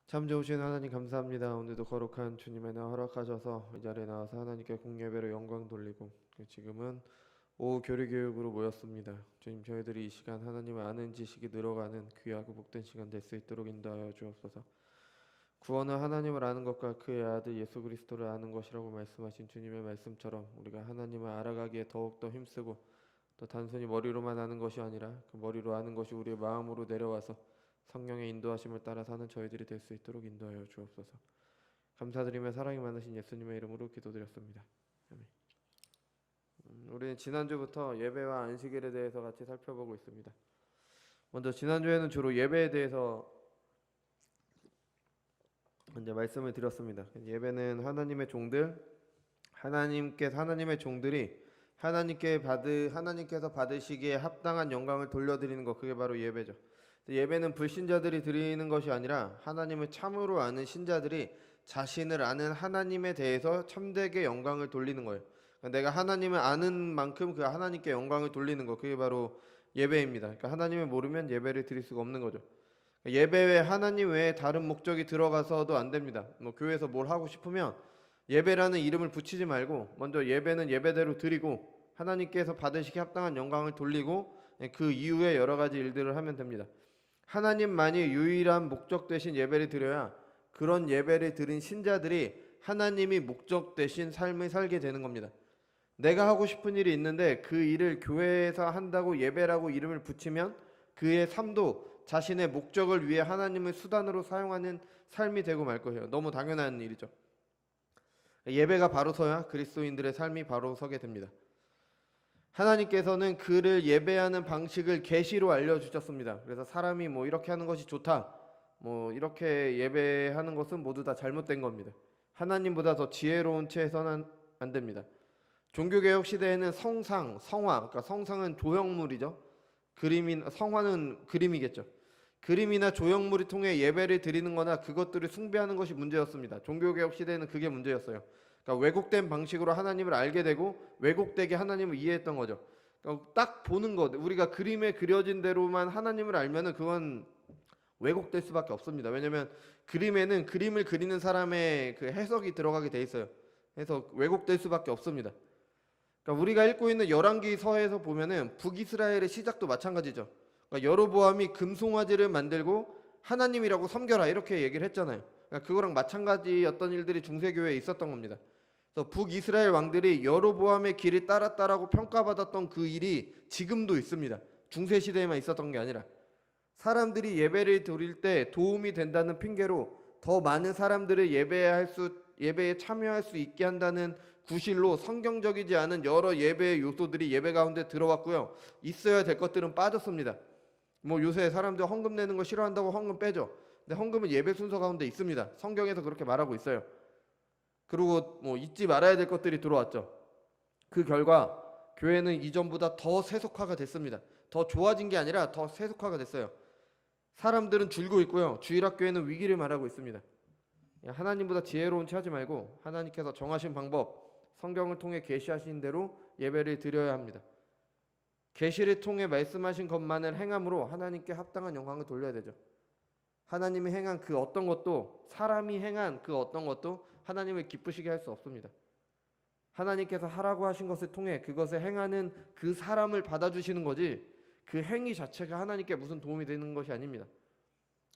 참 좋으신 하나님 감사합니다. 오늘도 거룩한 주님의 날 허락하셔서 이 자리에 나와서 하나님께 공예배로 영광 돌리고 지금은 오후 교리교육으로 모였습니다. 주님, 저희들이 이 시간 하나님을 아는 지식이 늘어가는 귀하고 복된 시간 될 수 있도록 인도하여 주옵소서. 구원은 하나님을 아는 것과 그의 아들 예수 그리스도를 아는 것이라고 말씀하신 주님의 말씀처럼 우리가 하나님을 알아가기에 더욱더 힘쓰고 또 단순히 머리로만 아는 것이 아니라 그 머리로 아는 것이 우리의 마음으로 내려와서 성령의 인도하심을 따라 사는 저희들이 될 수 있도록 인도하여 주옵소서. 감사드리며 사랑이 많으신 예수님의 이름으로 기도드렸습니다. 아멘. 우리는 지난주부터 예배와 안식일에 대해서 같이 살펴보고 있습니다. 먼저 지난주에는 주로 예배에 대해서 먼저 말씀을 드렸습니다. 예배는 하나님의 종들, 하나님의 종들이 하나님께서 받으시기에 합당한 영광을 돌려드리는 것, 그게 바로 예배죠. 예배는 불신자들이 드리는 것이 아니라 하나님을 참으로 아는 신자들이 자신을 아는 하나님에 대해서 참되게 영광을 돌리는 거예요. 그러니까 내가 하나님을 아는 만큼 그 하나님께 영광을 돌리는 것, 그게 바로 예배입니다. 그러니까 하나님을 모르면 예배를 드릴 수가 없는 거죠. 예배 외에 하나님 외에 다른 목적이 들어가서도 안 됩니다. 교회에서 뭘 하고 싶으면 예배라는 이름을 붙이지 말고 먼저 예배는 예배대로 드리고 하나님께서 받으시기 합당한 영광을 돌리고 그 이후에 여러 가지 일들을 하면 됩니다. 하나님만이 유일한 목적 되신 예배를 드려야 그런 예배를 드린 신자들이 하나님이 목적 되신 삶을 살게 되는 겁니다. 내가 하고 싶은 일이 있는데 그 일을 교회에서 한다고 예배라고 이름을 붙이면 그의 삶도 자신의 목적을 위해 하나님을 수단으로 사용하는 삶이 되고 말 거예요. 너무 당연한 일이죠. 예배가 바로 서야 그리스도인들의 삶이 바로 서게 됩니다. 하나님께서는 그를 예배하는 방식을 계시로 알려주셨습니다. 그래서 사람이 이렇게 하는 것이 좋다, 이렇게 예배하는 것은 모두 다 잘못된 겁니다. 하나님보다 더 지혜로운 채 해서는 안 됩니다. 종교개혁 시대에는 성상, 성화, 그러니까 성상은 조형물이죠. 성화는 그림이겠죠. 그림이나 조형물을 통해 예배를 드리는 거나 그것들을 숭배하는 것이 문제였습니다. 종교개혁 시대에는 그게 문제였어요. 그러니까 왜곡된 방식으로 하나님을 알게 되고 왜곡되게 하나님을 이해했던 거죠. 그러니까 딱 보는 것, 우리가 그림에 그려진 대로만 하나님을 알면은 그건 왜곡될 수밖에 없습니다. 왜냐하면 그림에는 그림을 그리는 사람의 그 해석이 들어가게 돼 있어요. 그래서 왜곡될 수밖에 없습니다. 그러니까 우리가 읽고 있는 열왕기서에서 보면은 북이스라엘의 시작도 마찬가지죠. 그러니까 여로보암이 금송아지를 만들고 하나님이라고 섬겨라 이렇게 얘기를 했잖아요. 그러니까 그거랑 마찬가지였던 일들이 중세교회에 있었던 겁니다. 그래서 북이스라엘 왕들이 여로보암의 길을 따랐다라고 평가받았던 그 일이 지금도 있습니다. 중세 시대에만 있었던 게 아니라 사람들이 예배를 드릴 때 도움이 된다는 핑계로 더 많은 사람들을 예배에 참여할 수 있게 한다는 구실로 성경적이지 않은 여러 예배의 요소들이 예배 가운데 들어왔고요. 있어야 될 것들은 빠졌습니다. 요새 사람들 헌금 내는 거 싫어한다고 헌금 빼죠. 근데 헌금은 예배 순서 가운데 있습니다. 성경에서 그렇게 말하고 있어요. 그리고 잊지 말아야 될 것들이 들어왔죠. 그 결과 교회는 이전보다 더 세속화가 됐습니다. 더 좋아진 게 아니라 더 세속화가 됐어요. 사람들은 줄고 있고요. 주일학교에는 위기를 말하고 있습니다. 하나님보다 지혜로운 채 하지 말고 하나님께서 정하신 방법, 성경을 통해 계시하신 대로 예배를 드려야 합니다. 계시를 통해 말씀하신 것만을 행함으로 하나님께 합당한 영광을 돌려야 되죠. 하나님이 행한 그 어떤 것도, 사람이 행한 그 어떤 것도 하나님을 기쁘시게 할 수 없습니다. 하나님께서 하라고 하신 것을 통해 그것을 행하는 그 사람을 받아주시는 거지 그 행위 자체가 하나님께 무슨 도움이 되는 것이 아닙니다.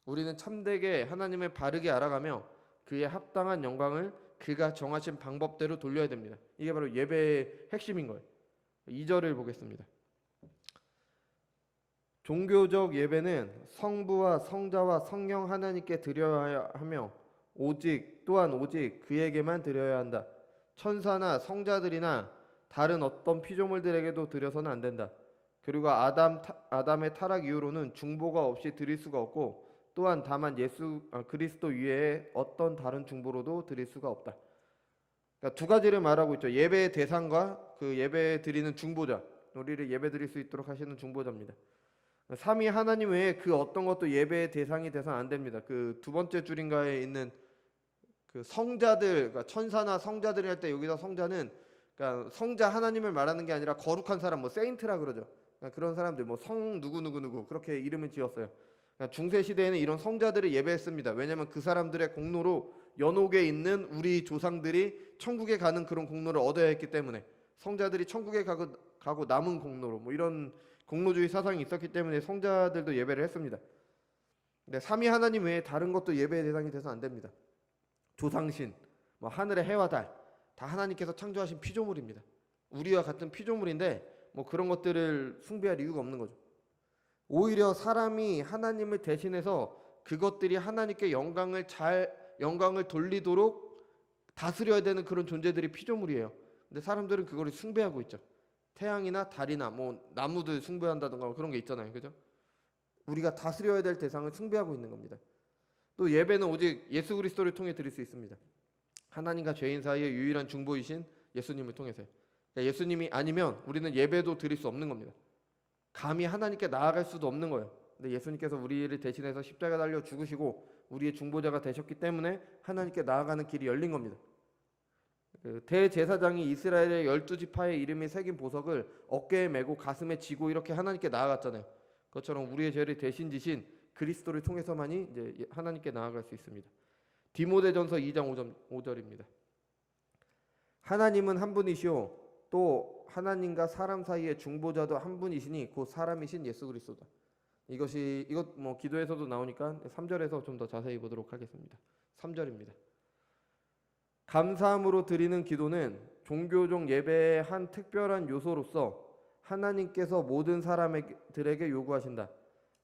우리는 참되게 하나님을 바르게 알아가며 그의 합당한 영광을 그가 정하신 방법대로 돌려야 됩니다. 이게 바로 예배의 핵심인 거예요. 2절을 보겠습니다. 종교적 예배는 성부와 성자와 성령 하나님께 드려야 하며 또한 오직 그에게만 드려야 한다. 천사나 성자들이나 다른 어떤 피조물들에게도 드려서는 안 된다. 그리고 아담의 타락 이후로는 중보가 없이 드릴 수가 없고 또한 다만 그리스도 위에 어떤 다른 중보로도 드릴 수가 없다. 그러니까 두 가지를 말하고 있죠. 예배의 대상과 그 예배 드리는 중보자, 우리를 예배 드릴 수 있도록 하시는 중보자입니다. 삼위 하나님 외에 그 어떤 것도 예배의 대상이 돼서는 안 됩니다. 그 두 번째 줄인가에 있는 그 성자들, 그러니까 천사나 성자들이 할 때 여기서 성자는 그러니까 성자 하나님을 말하는 게 아니라 거룩한 사람, 세인트라 그러죠. 그러니까 그런 사람들, 성 누구 그렇게 이름을 지었어요. 그러니까 중세 시대에는 이런 성자들을 예배했습니다. 왜냐하면 그 사람들의 공로로 연옥에 있는 우리 조상들이 천국에 가는 그런 공로를 얻어야 했기 때문에, 성자들이 천국에 가고 남은 공로로 뭐 이런 공로주의 사상이 있었기 때문에 성자들도 예배를 했습니다. 근데 삼위 하나님 외에 다른 것도 예배의 대상이 돼서 안 됩니다. 조상신, 뭐 하늘의 해와 달, 다 하나님께서 창조하신 피조물입니다. 우리와 같은 피조물인데 뭐 그런 것들을 숭배할 이유가 없는 거죠. 오히려 사람이 하나님을 대신해서 그것들이 하나님께 영광을 돌리도록 다스려야 되는 그런 존재들이 피조물이에요. 근데 사람들은 그거를 숭배하고 있죠. 태양이나 달이나 뭐 나무들 숭배한다던가 그런 게 있잖아요. 그죠? 우리가 다스려야 될 대상을 숭배하고 있는 겁니다. 또 예배는 오직 예수 그리스도를 통해 드릴 수 있습니다. 하나님과 죄인 사이의 유일한 중보이신 예수님을 통해서요. 그러니까 예수님이 아니면 우리는 예배도 드릴 수 없는 겁니다. 감히 하나님께 나아갈 수도 없는 거예요. 근데 예수님께서 우리를 대신해서 십자가 달려 죽으시고 우리의 중보자가 되셨기 때문에 하나님께 나아가는 길이 열린 겁니다. 대제사장이 이스라엘의 12지파의 이름이 새긴 보석을 어깨에 메고 가슴에 지고 이렇게 하나님께 나아갔잖아요. 그것처럼 우리의 죄를 대신 지신 그리스도를 통해서만이 이제 하나님께 나아갈 수 있습니다. 디모데전서 2장 5절입니다. 하나님은 한 분이시오 또 하나님과 사람 사이의 중보자도 한 분이시니 곧 사람이신 예수 그리스도다. 이것 뭐 기도에서도 나오니까 3절에서 좀 더 자세히 보도록 하겠습니다. 3절입니다. 감사함으로 드리는 기도는 종교적 예배의 한 특별한 요소로서 하나님께서 모든 사람들에게 요구하신다.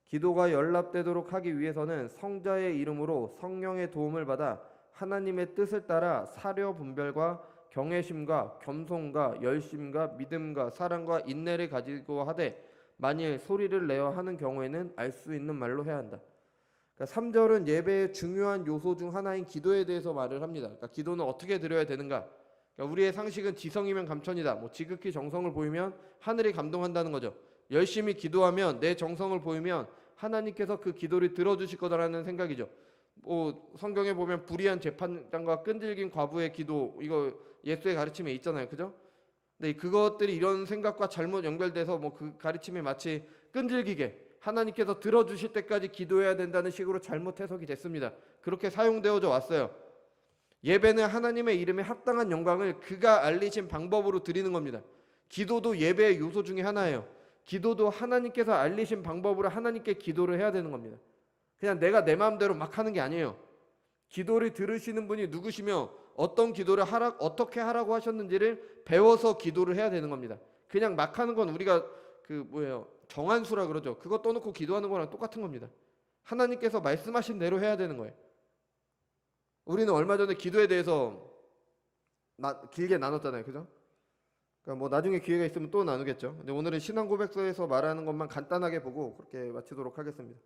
기도가 연락되도록 하기 위해서는 성자의 이름으로 성령의 도움을 받아 하나님의 뜻을 따라 사려 분별과 경외심과 겸손과 열심과 믿음과 사랑과 인내를 가지고 하되 만일 소리를 내어 하는 경우에는 알 수 있는 말로 해야 한다. 그러니까 3절은 예배의 중요한 요소 중 하나인 기도에 대해서 말을 합니다. 그러니까 기도는 어떻게 드려야 되는가? 그러니까 우리의 상식은 지성이면 감천이다. 뭐 지극히 정성을 보이면 하늘이 감동한다는 거죠. 열심히 기도하면 내 정성을 보이면 하나님께서 그 기도를 들어주실 거다라는 생각이죠. 뭐 성경에 보면 불의한 재판장과 끈질긴 과부의 기도, 이거 예수의 가르침에 있잖아요. 그죠? 근데 그것들이 이런 생각과 잘못 연결돼서 뭐 그 가르침이 마치 끈질기게 하나님께서 들어주실 때까지 기도해야 된다는 식으로 잘못 해석이 됐습니다. 그렇게 사용되어져 왔어요. 예배는 하나님의 이름에 합당한 영광을 그가 알리신 방법으로 드리는 겁니다. 기도도 예배의 요소 중에 하나예요. 기도도 하나님께서 알리신 방법으로 하나님께 기도를 해야 되는 겁니다. 그냥 내가 내 마음대로 막 하는 게 아니에요. 기도를 들으시는 분이 누구시며 어떤 기도를 어떻게 하라고 하셨는지를 배워서 기도를 해야 되는 겁니다. 그냥 막 하는 건 우리가 정한수라 그러죠. 그거 떠놓고 기도하는 거랑 똑같은 겁니다. 하나님께서 말씀하신 대로 해야 되는 거예요. 우리는 얼마 전에 기도에 대해서 길게 나눴잖아요. 그죠? 그러니까 뭐 나중에 기회가 있으면 또 나누겠죠. 근데 오늘은 신앙 고백서에서 말하는 것만 간단하게 보고 그렇게 마치도록 하겠습니다.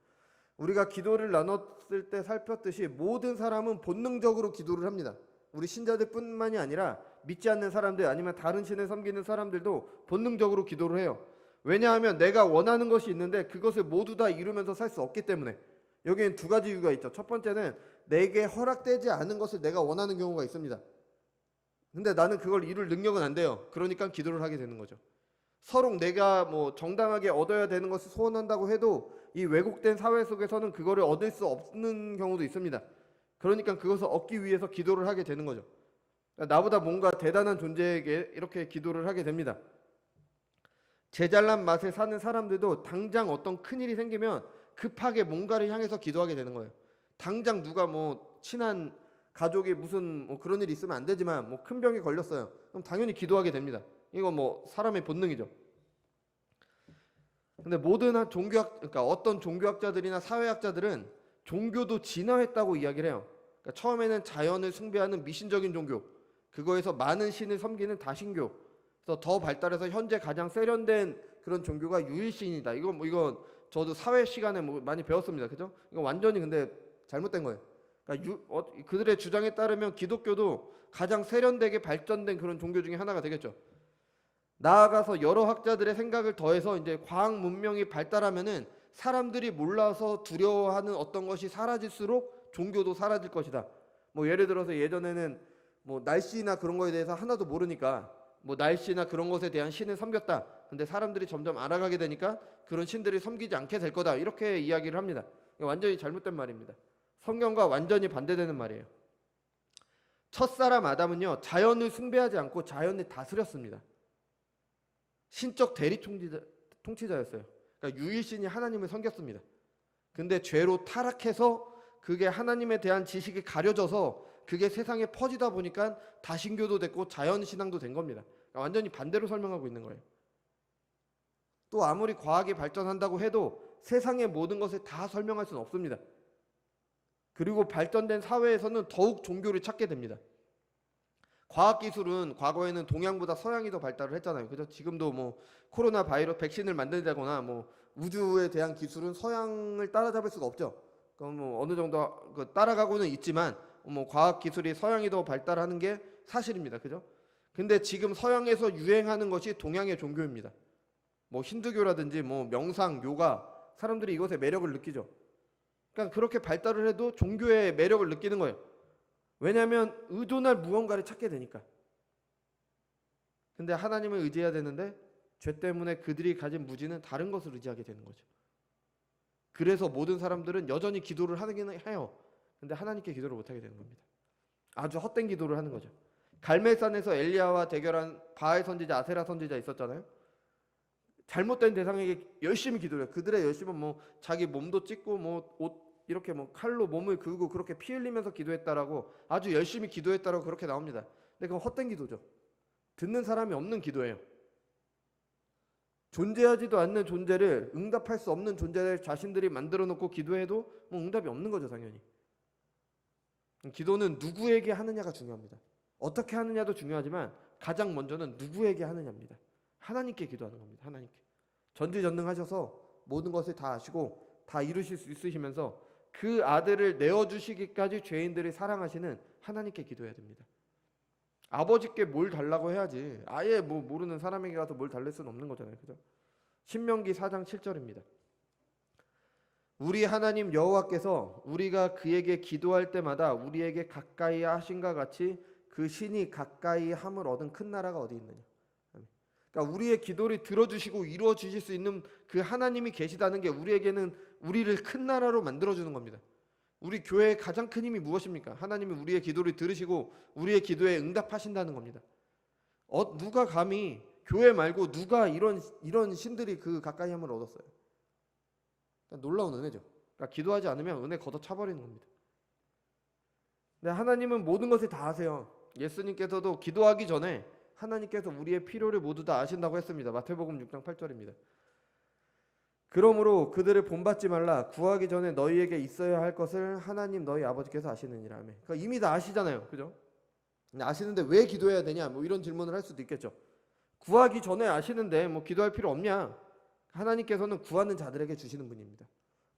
우리가 기도를 나눴을 때 살폈듯이 모든 사람은 본능적으로 기도를 합니다. 우리 신자들뿐만이 아니라 믿지 않는 사람들 아니면 다른 신을 섬기는 사람들도 본능적으로 기도를 해요. 왜냐하면 내가 원하는 것이 있는데 그것을 모두 다 이루면서 살 수 없기 때문에. 여기엔 두 가지 이유가 있죠. 첫 번째는 내게 허락되지 않은 것을 내가 원하는 경우가 있습니다. 근데 나는 그걸 이룰 능력은 안 돼요. 그러니까 기도를 하게 되는 거죠. 서로 내가 뭐 정당하게 얻어야 되는 것을 소원한다고 해도 이 왜곡된 사회 속에서는 그거를 얻을 수 없는 경우도 있습니다. 그러니까 그것을 얻기 위해서 기도를 하게 되는 거죠. 나보다 뭔가 대단한 존재에게 이렇게 기도를 하게 됩니다. 제잘난 맛에 사는 사람들도 당장 어떤 큰일이 생기면 급하게 뭔가를 향해서 기도하게 되는 거예요. 당장 누가 뭐 친한 가족이 무슨 뭐 그런 일이 있으면 안 되지만 뭐 큰 병이 걸렸어요. 그럼 당연히 기도하게 됩니다. 이거 뭐 사람의 본능이죠. 근데 그러니까 어떤 종교학자들이나 사회학자들은 종교도 진화했다고 이야기를 해요. 그러니까 처음에는 자연을 숭배하는 미신적인 종교, 그거에서 많은 신을 섬기는 다신교, 그래서 더 발달해서 현재 가장 세련된 그런 종교가 유일신이다. 이건 저도 사회 시간에 뭐 많이 배웠습니다. 그죠? 이거 완전히 근데 잘못된 거예요. 그러니까 그들의 주장에 따르면 기독교도 가장 세련되게 발전된 그런 종교 중에 하나가 되겠죠. 나아가서 여러 학자들의 생각을 더해서 이제 과학 문명이 발달하면은 사람들이 몰라서 두려워하는 어떤 것이 사라질수록 종교도 사라질 것이다. 뭐 예를 들어서 예전에는 뭐 날씨나 그런 거에 대해서 하나도 모르니까 뭐 날씨나 그런 것에 대한 신을 섬겼다. 근데 사람들이 점점 알아가게 되니까 그런 신들을 섬기지 않게 될 거다. 이렇게 이야기를 합니다. 완전히 잘못된 말입니다. 성경과 완전히 반대되는 말이에요. 첫사람 아담은요, 자연을 숭배하지 않고 자연을 다스렸습니다. 신적 대리 통치자였어요. 그러니까 유일신이 하나님을 섬겼습니다. 근데 죄로 타락해서 그게 하나님에 대한 지식이 가려져서 그게 세상에 퍼지다 보니까 다신교도 됐고 자연신앙도 된 겁니다. 그러니까 완전히 반대로 설명하고 있는 거예요. 또 아무리 과학이 발전한다고 해도 세상의 모든 것을 다 설명할 수는 없습니다. 그리고 발전된 사회에서는 더욱 종교를 찾게 됩니다. 과학기술은 과거에는 동양보다 서양이 더 발달을 했잖아요. 그죠? 지금도 뭐 코로나 바이러스 백신을 만든다거나 뭐 우주에 대한 기술은 서양을 따라잡을 수가 없죠. 그럼 뭐 어느 정도 따라가고는 있지만 뭐 과학 기술이 서양이 더 발달하는 게 사실입니다. 그죠? 근데 지금 서양에서 유행하는 것이 동양의 종교입니다. 뭐 힌두교라든지 뭐 명상, 요가, 사람들이 이것에 매력을 느끼죠. 그러니까 그렇게 발달을 해도 종교의 매력을 느끼는 거예요. 왜냐하면 의존할 무언가를 찾게 되니까. 근데 하나님을 의지해야 되는데 죄 때문에 그들이 가진 무지는 다른 것을 의지하게 되는 거죠. 그래서 모든 사람들은 여전히 기도를 하기는 해요. 근데 하나님께 기도를 못하게 되는 겁니다. 아주 헛된 기도를 하는 거죠. 갈멜산에서 엘리야와 대결한 바알 선지자, 아세라 선지자 있었잖아요. 잘못된 대상에게 열심히 기도해요. 그들의 열심은 뭐 자기 몸도 찢고 뭐 옷 이렇게 뭐 칼로 몸을 그고 그렇게 피 흘리면서 기도했다라고, 아주 열심히 기도했다라고 그렇게 나옵니다. 근데 그건 헛된 기도죠. 듣는 사람이 없는 기도예요. 존재하지도 않는 존재를, 응답할 수 없는 존재를 자신들이 만들어 놓고 기도해도 뭐 응답이 없는 거죠, 당연히. 기도는 누구에게 하느냐가 중요합니다. 어떻게 하느냐도 중요하지만 가장 먼저는 누구에게 하느냐입니다. 하나님께 기도하는 겁니다. 하나님께. 전지전능하셔서 모든 것을 다 아시고 다 이루실 수 있으시면서 그 아들을 내어주시기까지 죄인들을 사랑하시는 하나님께 기도해야 됩니다. 아버지께 뭘 달라고 해야지 아예 뭐 모르는 사람에게 가서 뭘 달랠 수는 없는 거잖아요. 그죠? 신명기 4장 7절입니다. 우리 하나님 여호와께서 우리가 그에게 기도할 때마다 우리에게 가까이 하신과 같이 그 신이 가까이 함을 얻은 큰 나라가 어디 있느냐. 그러니까 우리의 기도를 들어주시고 이루어 주실 수 있는 그 하나님이 계시다는 게 우리에게는 우리를 큰 나라로 만들어주는 겁니다. 우리 교회의 가장 큰 힘이 무엇입니까? 하나님이 우리의 기도를 들으시고 우리의 기도에 응답하신다는 겁니다. 누가 감히, 교회 말고 누가 이런 신들이 그 가까이 함을 얻었어요? 그러니까 놀라운 은혜죠. 그러니까 기도하지 않으면 은혜 걷어차버리는 겁니다. 근데 하나님은 모든 것을 다 아세요. 예수님께서도 기도하기 전에 하나님께서 우리의 필요를 모두 다 아신다고 했습니다. 마태복음 6장 8절입니다. 그러므로 그들을 본받지 말라. 구하기 전에 너희에게 있어야 할 것을 하나님 너희 아버지께서 아시느니라. 그러니까 이미 다 아시잖아요. 그죠? 아시는데 왜 기도해야 되냐? 뭐 이런 질문을 할 수도 있겠죠. 구하기 전에 아시는데 뭐 기도할 필요 없냐? 하나님께서는 구하는 자들에게 주시는 분입니다.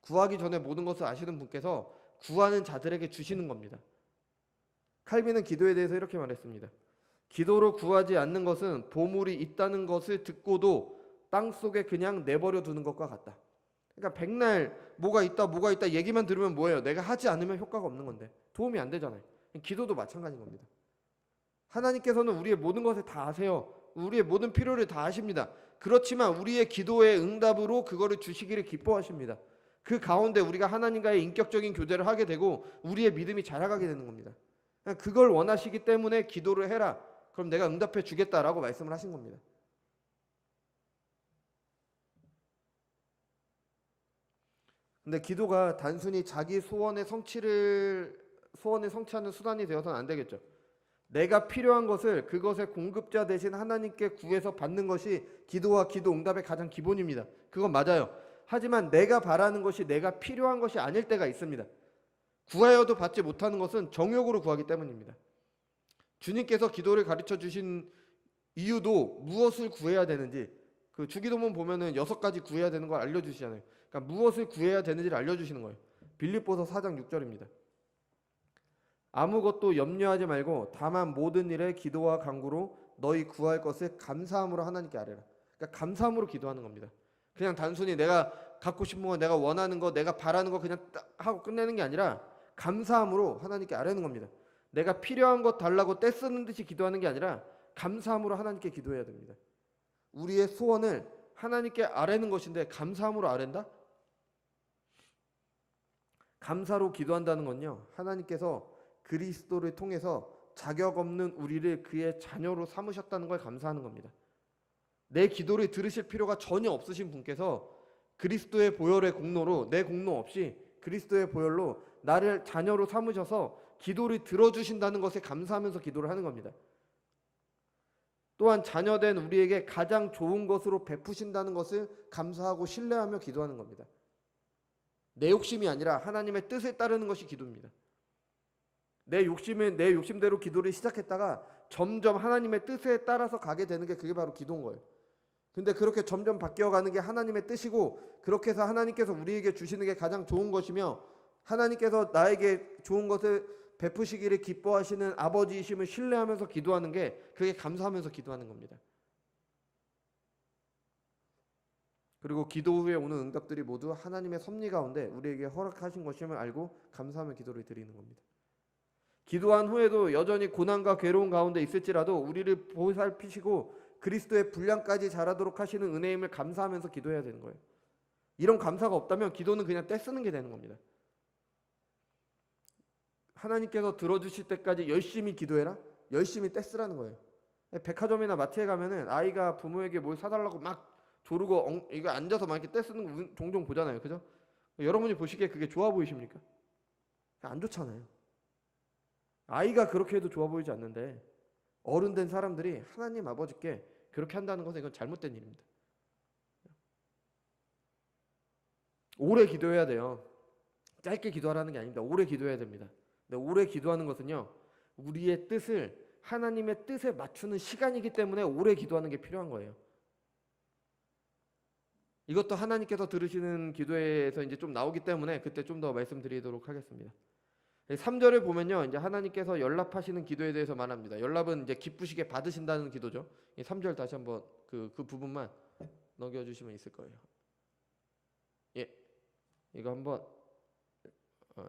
구하기 전에 모든 것을 아시는 분께서 구하는 자들에게 주시는 겁니다. 칼빈은 기도에 대해서 이렇게 말했습니다. 기도로 구하지 않는 것은 보물이 있다는 것을 듣고도 땅속에 그냥 내버려 두는 것과 같다. 그러니까 백날 뭐가 있다 얘기만 들으면 뭐예요? 내가 하지 않으면 효과가 없는 건데 도움이 안 되잖아요. 기도도 마찬가지인 겁니다. 하나님께서는 우리의 모든 것을 다 아세요. 우리의 모든 필요를 다 아십니다. 그렇지만 우리의 기도의 응답으로 그거를 주시기를 기뻐하십니다. 그 가운데 우리가 하나님과의 인격적인 교제를 하게 되고 우리의 믿음이 자라가게 되는 겁니다. 그걸 원하시기 때문에 기도를 해라. 그럼 내가 응답해 주겠다라고 말씀을 하신 겁니다. 근데 기도가 단순히 자기 소원의 성취하는 수단이 되어서는 안 되겠죠. 내가 필요한 것을 그것의 공급자 대신 하나님께 구해서 받는 것이 기도와 기도 응답의 가장 기본입니다. 그건 맞아요. 하지만 내가 바라는 것이 내가 필요한 것이 아닐 때가 있습니다. 구하여도 받지 못하는 것은 정욕으로 구하기 때문입니다. 주님께서 기도를 가르쳐 주신 이유도 무엇을 구해야 되는지, 그 주기도문 보면은 6가지 구해야 되는 걸 알려주시잖아요. 그러니까 무엇을 구해야 되는지를 알려주시는 거예요. 빌립보서 4장 6절입니다. 아무것도 염려하지 말고 다만 모든 일에 기도와 간구로 너희 구할 것을 감사함으로 하나님께 아뢰라. 그러니까 감사함으로 기도하는 겁니다. 그냥 단순히 내가 갖고 싶은 거, 내가 원하는 거, 내가 바라는 거 그냥 딱 하고 끝내는 게 아니라 감사함으로 하나님께 아뢰는 겁니다. 내가 필요한 것 달라고 떼쓰는 듯이 기도하는 게 아니라 감사함으로 하나님께 기도해야 됩니다. 우리의 소원을 하나님께 아뢰는 것인데 감사함으로 아뢰는다? 감사로 기도한다는 건요, 하나님께서 그리스도를 통해서 자격 없는 우리를 그의 자녀로 삼으셨다는 걸 감사하는 겁니다. 내 기도를 들으실 필요가 전혀 없으신 분께서 그리스도의 보혈의 공로로, 내 공로 없이 그리스도의 보혈로 나를 자녀로 삼으셔서 기도를 들어주신다는 것에 감사하면서 기도를 하는 겁니다. 또한 자녀된 우리에게 가장 좋은 것으로 베푸신다는 것을 감사하고 신뢰하며 기도하는 겁니다. 내 욕심이 아니라 하나님의 뜻에 따르는 것이 기도입니다. 내 욕심대로 기도를 시작했다가 점점 하나님의 뜻에 따라서 가게 되는 게 그게 바로 기도인 거예요. 근데 그렇게 점점 바뀌어가는 게 하나님의 뜻이고, 그렇게 해서 하나님께서 우리에게 주시는 게 가장 좋은 것이며, 하나님께서 나에게 좋은 것을 베푸시기를 기뻐하시는 아버지이심을 신뢰하면서 기도하는 게, 그게 감사하면서 기도하는 겁니다. 그리고 기도 후에 오는 응답들이 모두 하나님의 섭리 가운데 우리에게 허락하신 것임을 알고 감사하며 기도를 드리는 겁니다. 기도한 후에도 여전히 고난과 괴로운 가운데 있을지라도 우리를 보살피시고 그리스도의 분량까지 자라도록 하시는 은혜임을 감사하면서 기도해야 되는 거예요. 이런 감사가 없다면 기도는 그냥 떼쓰는 게 되는 겁니다. 하나님께서 들어주실 때까지 열심히 기도해라? 열심히 떼쓰라는 거예요. 백화점이나 마트에 가면은 아이가 부모에게 뭘 사달라고 막 조르고 이거 앉아서 막 이렇게 떼쓰는 거 종종 보잖아요. 그죠? 여러분이 보시기에 그게 좋아 보이십니까? 안 좋잖아요. 아이가 그렇게 해도 좋아 보이지 않는데, 어른 된 사람들이 하나님 아버지께 그렇게 한다는 것은 이건 잘못된 일입니다. 오래 기도해야 돼요. 짧게 기도하라는 게 아닙니다. 오래 기도해야 됩니다. 근데 오래 기도하는 것은요, 우리의 뜻을 하나님의 뜻에 맞추는 시간이기 때문에 오래 기도하는 게 필요한 거예요. 이것도 하나님께서 들으시는 기도에서 이제 좀 나오기 때문에 그때 좀 더 말씀드리도록 하겠습니다. 3절을 보면요, 이제 하나님께서 연락하시는 기도에 대해서 말합니다. 연락은 이제 기쁘시게 받으신다는 기도죠. 3절 다시 한번 그 부분만 넘겨주시면 있을 거예요. 예, 이거 한번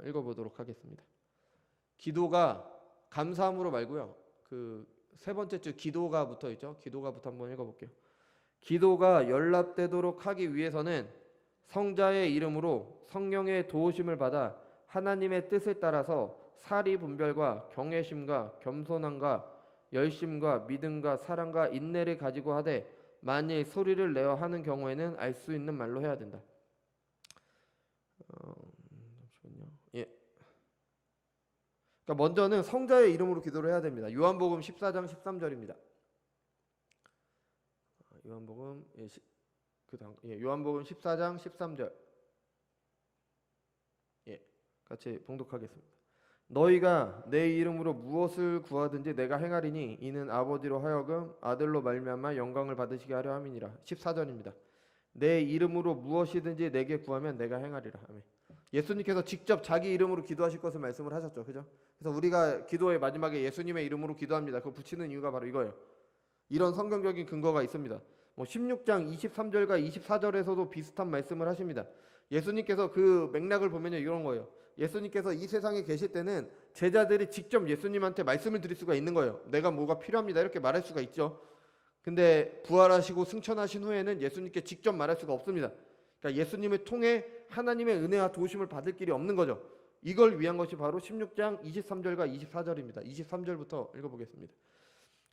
읽어보도록 하겠습니다. 기도가 감사함으로 말고요, 그 세 번째 줄 기도가 붙어 있죠. 기도가부터 한번 읽어볼게요. 기도가 연락되도록 하기 위해서는 성자의 이름으로 성령의 도우심을 받아 하나님의 뜻을 따라서 사리 분별과 경외심과 겸손함과 열심과 믿음과 사랑과 인내를 가지고 하되, 만일 소리를 내어 하는 경우에는 알 수 있는 말로 해야 된다. 잠시만요. 예. 그러니까 먼저는 성자의 이름으로 기도를 해야 됩니다. 요한복음 14장 13절입니다. 요한복음 요한복음 14장 13절. 같이 봉독하겠습니다. 너희가 내 이름으로 무엇을 구하든지 내가 행하리니 이는 아버지로 하여금 아들로 말미암아 영광을 받으시게 하려 함이니라. 14절입니다. 내 이름으로 무엇이든지 내게 구하면 내가 행하리라. 아멘. 예수님께서 직접 자기 이름으로 기도하실 것을 말씀을 하셨죠. 그죠? 그래서 우리가 기도의 마지막에 예수님의 이름으로 기도합니다. 그거 붙이는 이유가 바로 이거예요. 이런 성경적인 근거가 있습니다. 16장 23절과 24절에서도 비슷한 말씀을 하십니다. 예수님께서 그 맥락을 보면요, 이런 거예요. 예수님께서 이 세상에 계실 때는 제자들이 직접 예수님한테 말씀을 드릴 수가 있는 거예요. 내가 뭐가 필요합니다 이렇게 말할 수가 있죠. 근데 부활하시고 승천하신 후에는 예수님께 직접 말할 수가 없습니다. 그러니까 예수님을 통해 하나님의 은혜와 도우심을 받을 길이 없는 거죠. 이걸 위한 것이 바로 16장 23절과 24절입니다. 23절부터 읽어보겠습니다.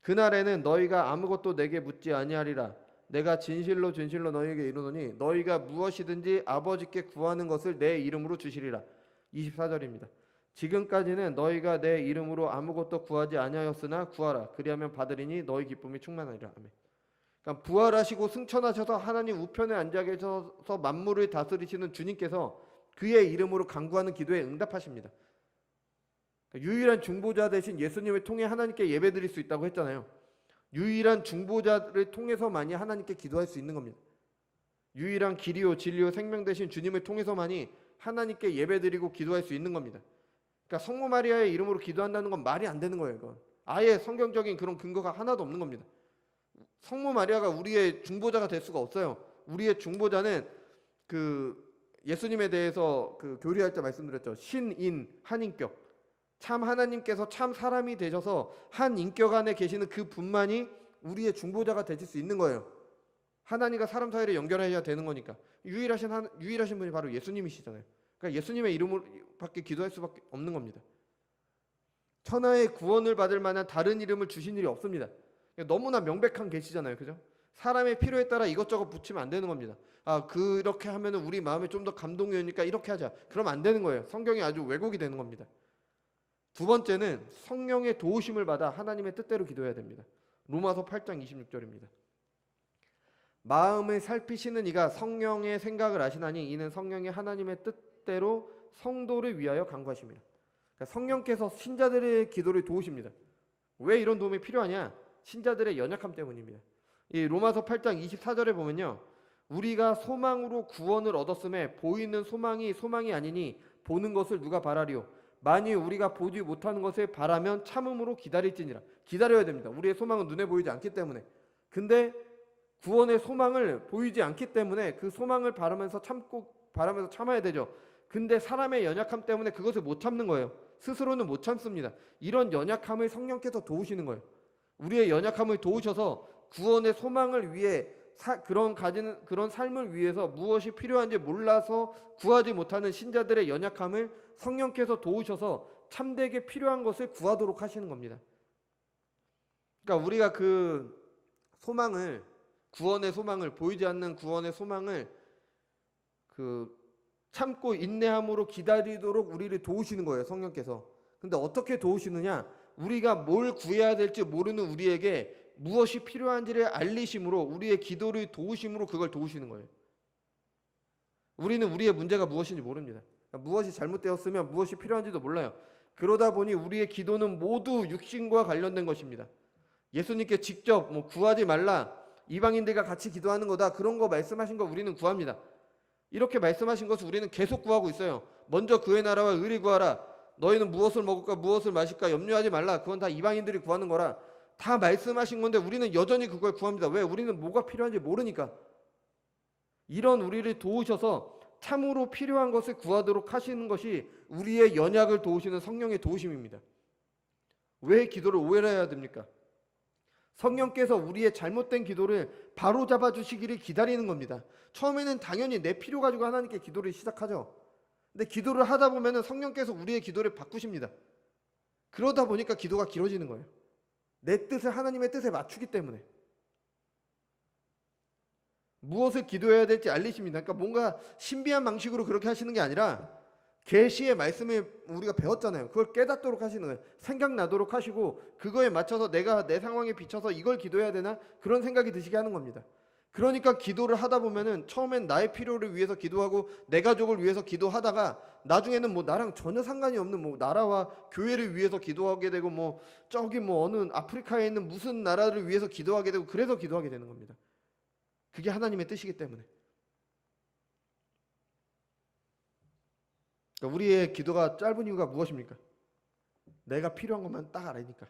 그날에는 너희가 아무것도 내게 묻지 아니하리라. 내가 진실로 진실로 너희에게 이르노니 너희가 무엇이든지 아버지께 구하는 것을 내 이름으로 주시리라. 24절입니다. 지금까지는 너희가 내 이름으로 아무것도 구하지 아니하였으나 구하라. 그리하면 받으리니 너희 기쁨이 충만하리라. 아멘. 그러니까 부활하시고 승천하셔서 하나님 우편에 앉아 계셔서 만물을 다스리시는 주님께서 그의 이름으로 간구하는 기도에 응답하십니다. 그러니까 유일한 중보자 되신 예수님을 통해 하나님께 예배드릴 수 있다고 했잖아요. 유일한 중보자를 통해서만이 하나님께 기도할 수 있는 겁니다. 유일한 길이요 진리요 생명 되신 주님을 통해서만이 하나님께 예배드리고 기도할 수 있는 겁니다. 그러니까 성모 마리아의 이름으로 기도한다는 건 말이 안 되는 거예요. 이건. 아예 성경적인 그런 근거가 하나도 없는 겁니다. 성모 마리아가 우리의 중보자가 될 수가 없어요. 우리의 중보자는 그 예수님에 대해서 그 교리할 때 말씀드렸죠. 신인 한인격. 참 하나님께서 참 사람이 되셔서 한 인격 안에 계시는 그 분만이 우리의 중보자가 되실 수 있는 거예요. 하나님과 사람 사이를 연결해야 되는 거니까. 유일하신 분이 바로 예수님이시잖아요. 그러니까 예수님의 이름으로밖에 기도할 수밖에 없는 겁니다. 천하의 구원을 받을 만한 다른 이름을 주신 일이 없습니다. 너무나 명백한 계시잖아요, 그죠? 사람의 필요에 따라 이것저것 붙이면 안 되는 겁니다. 아, 그렇게 하면은 우리 마음에 좀 더 감동이 오니까 이렇게 하자. 그러면 안 되는 거예요. 성경이 아주 왜곡이 되는 겁니다. 두 번째는 성령의 도우심을 받아 하나님의 뜻대로 기도해야 됩니다. 로마서 8장 26절입니다. 마음을 살피시는 이가 성령의 생각을 아시나니 이는 성령이 하나님의 뜻대로 성도를 위하여 간구하십니다. 그러니까 성령께서 신자들의 기도를 도우십니다. 왜 이런 도움이 필요하냐? 신자들의 연약함 때문입니다. 이 로마서 8장 24절에 보면요, 우리가 소망으로 구원을 얻었음에 보이는 소망이 아니니 보는 것을 누가 바라리요? 만일 우리가 보지 못하는 것을 바라면 참음으로 기다릴지니라. 기다려야 됩니다. 우리의 소망은 눈에 보이지 않기 때문에. 근데 구원의 소망을 보이지 않기 때문에 그 소망을 바라면서 참아야 되죠. 근데 사람의 연약함 때문에 그것을 못 참는 거예요. 스스로는 못 참습니다. 이런 연약함을 성령께서 도우시는 거예요. 우리의 연약함을 도우셔서 구원의 소망을 위해 그런 삶을 위해서 무엇이 필요한지 몰라서 구하지 못하는 신자들의 연약함을 성령께서 도우셔서 참되게 필요한 것을 구하도록 하시는 겁니다. 그러니까 우리가 그 소망을, 구원의 소망을, 보이지 않는 구원의 소망을 참고 인내함으로 기다리도록 우리를 도우시는 거예요, 성령께서. 근데 어떻게 도우시느냐? 우리가 뭘 구해야 될지 모르는 우리에게 무엇이 필요한지를 알리심으로, 우리의 기도를 도우심으로 그걸 도우시는 거예요. 우리는 우리의 문제가 무엇인지 모릅니다. 무엇이 잘못되었으면 무엇이 필요한지도 몰라요. 그러다 보니 우리의 기도는 모두 육신과 관련된 것입니다. 예수님께 직접 구하지 말라, 이방인들과 같이 기도하는 거다, 그런 거 말씀하신 거 우리는 구합니다. 이렇게 말씀하신 것을 우리는 계속 구하고 있어요. 먼저 그의 나라와 의를 구하라. 너희는 무엇을 먹을까 무엇을 마실까 염려하지 말라. 그건 다 이방인들이 구하는 거라. 다 말씀하신 건데 우리는 여전히 그걸 구합니다. 왜? 우리는 뭐가 필요한지 모르니까. 이런 우리를 도우셔서 참으로 필요한 것을 구하도록 하시는 것이 우리의 연약을 도우시는 성령의 도우심입니다. 왜 기도를 오해를 해야 됩니까? 성령께서 우리의 잘못된 기도를 바로 잡아주시기를 기다리는 겁니다. 처음에는 당연히 내 필요 가지고 하나님께 기도를 시작하죠. 근데 기도를 하다 보면 성령께서 우리의 기도를 바꾸십니다. 그러다 보니까 기도가 길어지는 거예요. 내 뜻을 하나님의 뜻에 맞추기 때문에. 무엇을 기도해야 될지 알리십니다. 그러니까 뭔가 신비한 방식으로 그렇게 하시는 게 아니라 계시의 말씀을 우리가 배웠잖아요. 그걸 깨닫도록 하시는 거예요. 생각나도록 하시고 그거에 맞춰서 내가 내 상황에 비춰서 이걸 기도해야 되나? 그런 생각이 드시게 하는 겁니다. 그러니까 기도를 하다 보면은 처음엔 나의 필요를 위해서 기도하고 내 가족을 위해서 기도하다가 나중에는 나랑 전혀 상관이 없는 나라와 교회를 위해서 기도하게 되고 저기 어느 아프리카에 있는 무슨 나라를 위해서 기도하게 되고 그래서 기도하게 되는 겁니다. 그게 하나님의 뜻이기 때문에. 그러니까 우리의 기도가 짧은 이유가 무엇입니까? 내가 필요한 것만 딱 알으니까.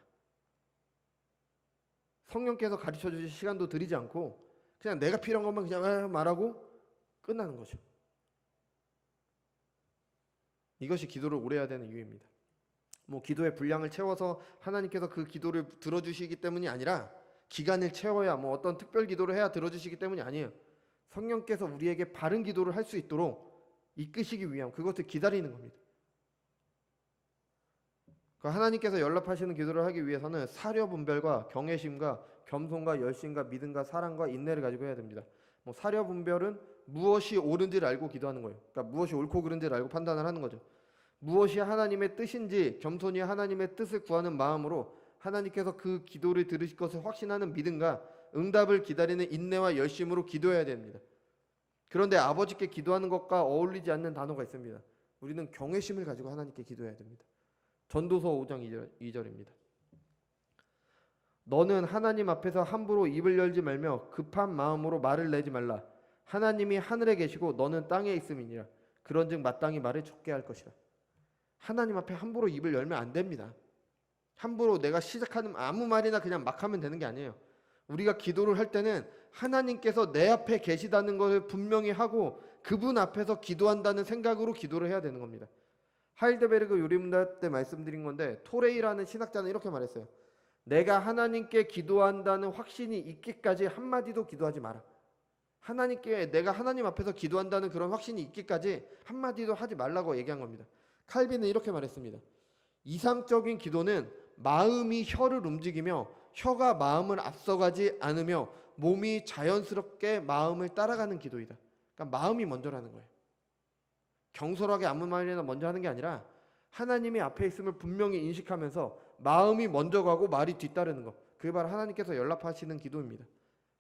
성령께서 가르쳐 주실 시간도 드리지 않고 그냥 내가 필요한 것만 그냥 말하고 끝나는 거죠. 이것이 기도를 오래 해야 되는 이유입니다. 기도의 분량을 채워서 하나님께서 그 기도를 들어주시기 때문이 아니라 기간을 채워야 어떤 특별 기도를 해야 들어주시기 때문이 아니에요. 성령께서 우리에게 바른 기도를 할 수 있도록 이끄시기 위함, 그것을 기다리는 겁니다. 하나님께서 연락하시는 기도를 하기 위해서는 사려 분별과 경외심과 겸손과 열심과 믿음과 사랑과 인내를 가지고 해야 됩니다. 사려 분별은 무엇이 옳은지를 알고 기도하는 거예요. 그러니까 무엇이 옳고 그른지를 알고 판단을 하는 거죠. 무엇이 하나님의 뜻인지 겸손히 하나님의 뜻을 구하는 마음으로 하나님께서 그 기도를 들으실 것을 확신하는 믿음과 응답을 기다리는 인내와 열심으로 기도해야 됩니다. 그런데 아버지께 기도하는 것과 어울리지 않는 단어가 있습니다. 우리는 경외심을 가지고 하나님께 기도해야 됩니다. 전도서 5장 2절입니다. 너는 하나님 앞에서 함부로 입을 열지 말며 급한 마음으로 말을 내지 말라. 하나님이 하늘에 계시고 너는 땅에 있음이니라. 그런즉 마땅히 말을 적게 할 것이라. 하나님 앞에 함부로 입을 열면 안 됩니다. 함부로 내가 시작하는 아무 말이나 그냥 막 하면 되는 게 아니에요. 우리가 기도를 할 때는 하나님께서 내 앞에 계시다는 것을 분명히 하고 그분 앞에서 기도한다는 생각으로 기도를 해야 되는 겁니다. 하일데베르그 요리문답 때 말씀드린 건데 토레이라는 신학자는 이렇게 말했어요. 내가 하나님께 기도한다는 확신이 있기까지 한마디도 기도하지 마라. 하나님께 내가 하나님 앞에서 기도한다는 그런 확신이 있기까지 한마디도 하지 말라고 얘기한 겁니다. 칼빈은 이렇게 말했습니다. 이상적인 기도는 마음이 혀를 움직이며 혀가 마음을 앞서가지 않으며 몸이 자연스럽게 마음을 따라가는 기도이다. 그러니까 마음이 먼저라는 거예요. 경솔하게 아무 말이나 먼저 하는 게 아니라 하나님이 앞에 있음을 분명히 인식하면서 마음이 먼저 가고 말이 뒤따르는 것. 그게 바로 하나님께서 연락하시는 기도입니다.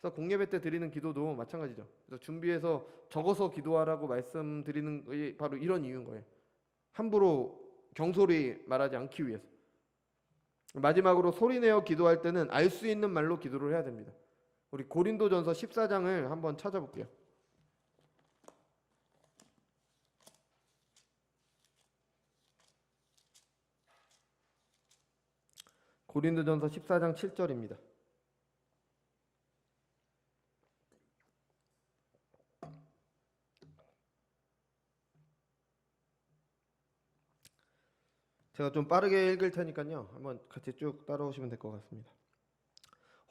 그래서 공예배 때 드리는 기도도 마찬가지죠. 그래서 준비해서 적어서 기도하라고 말씀드리는 게 바로 이런 이유인 거예요. 함부로 경솔히 말하지 않기 위해서. 마지막으로 소리내어 기도할 때는 알 수 있는 말로 기도를 해야 됩니다. 우리 고린도전서 14장을 한번 찾아볼게요. 고린도전서 14장 7절입니다. 제가 좀 빠르게 읽을 테니까요. 한번 같이 쭉 따라오시면 될 것 같습니다.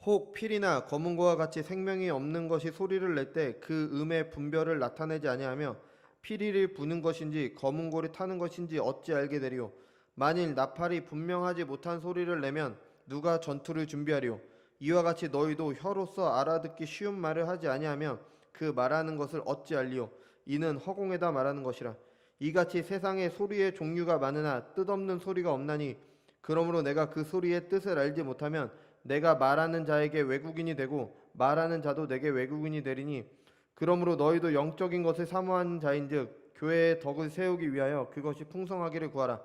혹 필이나 검은고와 같이 생명이 없는 것이 소리를 낼 때 그 음의 분별을 나타내지 아니하며 피리를 부는 것인지 검은고를 타는 것인지 어찌 알게 되리요. 만일 나팔이 분명하지 못한 소리를 내면 누가 전투를 준비하리요. 이와 같이 너희도 혀로서 알아듣기 쉬운 말을 하지 아니하면 그 말하는 것을 어찌 알리요. 이는 허공에다 말하는 것이라. 이같이 세상에 소리의 종류가 많으나 뜻없는 소리가 없나니 그러므로 내가 그 소리의 뜻을 알지 못하면 내가 말하는 자에게 외국인이 되고 말하는 자도 내게 외국인이 되리니 그러므로 너희도 영적인 것을 사모하는 자인즉 교회의 덕을 세우기 위하여 그것이 풍성하기를 구하라.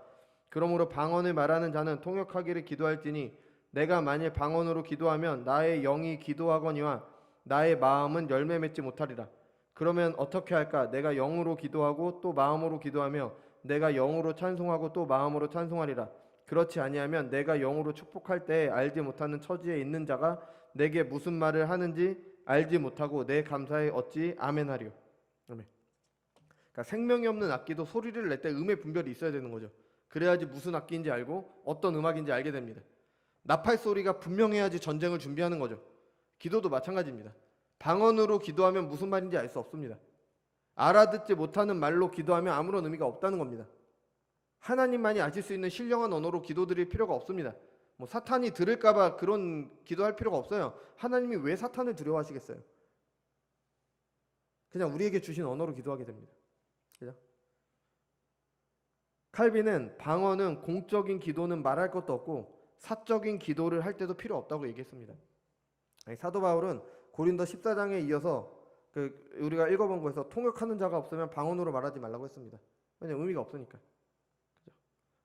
그러므로 방언을 말하는 자는 통역하기를 기도할지니 내가 만일 방언으로 기도하면 나의 영이 기도하거니와 나의 마음은 열매 맺지 못하리라. 그러면 어떻게 할까? 내가 영으로 기도하고 또 마음으로 기도하며 내가 영으로 찬송하고 또 마음으로 찬송하리라. 그렇지 아니하면 내가 영으로 축복할 때에 알지 못하는 처지에 있는 자가 내게 무슨 말을 하는지 알지 못하고 내 감사에 어찌 아멘하리요. 아멘. 그러니까 생명이 없는 악기도 소리를 낼 때 음의 분별이 있어야 되는 거죠. 그래야지 무슨 악기인지 알고 어떤 음악인지 알게 됩니다. 나팔 소리가 분명해야지 전쟁을 준비하는 거죠. 기도도 마찬가지입니다. 방언으로 기도하면 무슨 말인지 알 수 없습니다. 알아듣지 못하는 말로 기도하면 아무런 의미가 없다는 겁니다. 하나님만이 아실 수 있는 신령한 언어로 기도드릴 필요가 없습니다. 뭐 사탄이 들을까봐 그런 기도할 필요가 없어요. 하나님이 왜 사탄을 두려워하시겠어요? 그냥 우리에게 주신 언어로 기도하게 됩니다. 그죠? 칼빈은 방언은 공적인 기도는 말할 것도 없고 사적인 기도를 할 때도 필요 없다고 얘기했습니다. 사도 바울은 고린도 14장에 이어서 우리가 읽어본 거에서 통역하는 자가 없으면 방언으로 말하지 말라고 했습니다. 왜냐면 의미가 없으니까.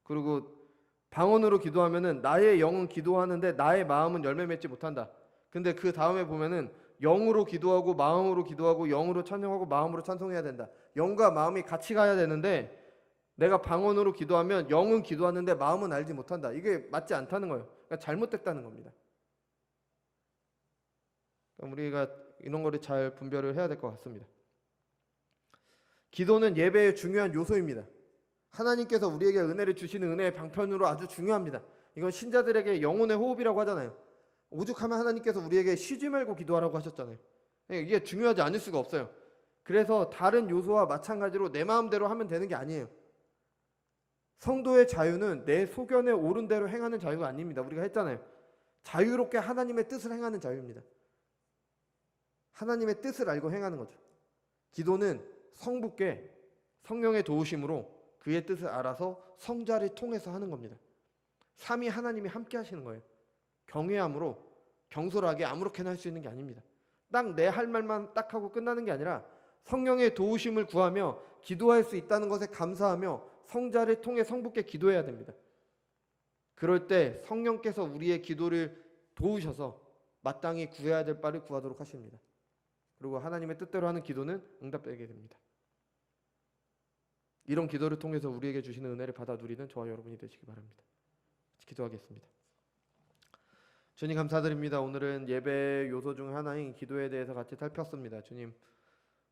그리고 방언으로 기도하면은 나의 영은 기도하는데 나의 마음은 열매 맺지 못한다. 근데 그 다음에 보면은 영으로 기도하고 마음으로 기도하고 영으로 찬송하고 마음으로 찬송해야 된다. 영과 마음이 같이 가야 되는데 내가 방언으로 기도하면 영은 기도하는데 마음은 알지 못한다. 이게 맞지 않다는 거예요. 그러니까 잘못됐다는 겁니다. 그러니까 우리가 이런 거를 잘 분별을 해야 될 것 같습니다. 기도는 예배의 중요한 요소입니다. 하나님께서 우리에게 은혜를 주시는 은혜의 방편으로 아주 중요합니다. 이건 신자들에게 영혼의 호흡이라고 하잖아요. 오죽하면 하나님께서 우리에게 쉬지 말고 기도하라고 하셨잖아요. 이게 중요하지 않을 수가 없어요. 그래서 다른 요소와 마찬가지로 내 마음대로 하면 되는 게 아니에요. 성도의 자유는 내 소견에 옳은 대로 행하는 자유가 아닙니다. 우리가 했잖아요. 자유롭게 하나님의 뜻을 행하는 자유입니다. 하나님의 뜻을 알고 행하는 거죠. 기도는 성부께 성령의 도우심으로 그의 뜻을 알아서 성자를 통해서 하는 겁니다. 삼위 하나님이 함께 하시는 거예요. 경외함으로 경솔하게 아무렇게나 할 수 있는 게 아닙니다. 딱 내 할 말만 딱 하고 끝나는 게 아니라 성령의 도우심을 구하며 기도할 수 있다는 것에 감사하며 성자를 통해 성부께 기도해야 됩니다. 그럴 때 성령께서 우리의 기도를 도우셔서 마땅히 구해야 될 바를 구하도록 하십니다. 그리고 하나님의 뜻대로 하는 기도는 응답되게 됩니다. 이런 기도를 통해서 우리에게 주시는 은혜를 받아 누리는 저와 여러분이 되시기 바랍니다. 기도하겠습니다. 주님 감사드립니다. 오늘은 예배의 요소 중 하나인 기도에 대해서 같이 살폈습니다. 주님,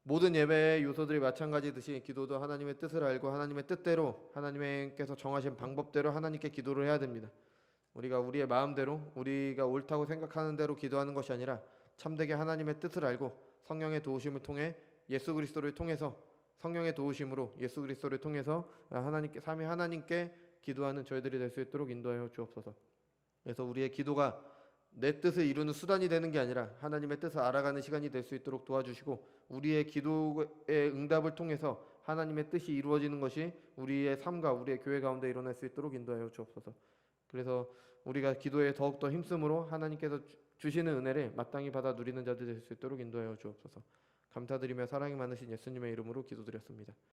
모든 예배의 요소들이 마찬가지듯이 기도도 하나님의 뜻을 알고 하나님의 뜻대로 하나님께서 정하신 방법대로 하나님께 기도를 해야 됩니다. 우리가 우리의 마음대로 우리가 옳다고 생각하는 대로 기도하는 것이 아니라 참되게 하나님의 뜻을 알고 성령의 도우심을 통해 예수 그리스도를 통해서 성령의 도우심으로 예수 그리스도를 통해서 하나님께 삼위 하나님께 기도하는 저희들이 될 수 있도록 인도하여 주옵소서. 그래서 우리의 기도가 내 뜻을 이루는 수단이 되는 게 아니라 하나님의 뜻을 알아가는 시간이 될 수 있도록 도와주시고 우리의 기도의 응답을 통해서 하나님의 뜻이 이루어지는 것이 우리의 삶과 우리의 교회 가운데 일어날 수 있도록 인도하여 주옵소서. 그래서 우리가 기도에 더욱더 힘쓰므로 하나님께서 주시는 은혜를 마땅히 받아 누리는 자들 될 수 있도록 인도하여 주옵소서. 감사드리며 사랑이 많으신 예수님의 이름으로 기도드렸습니다.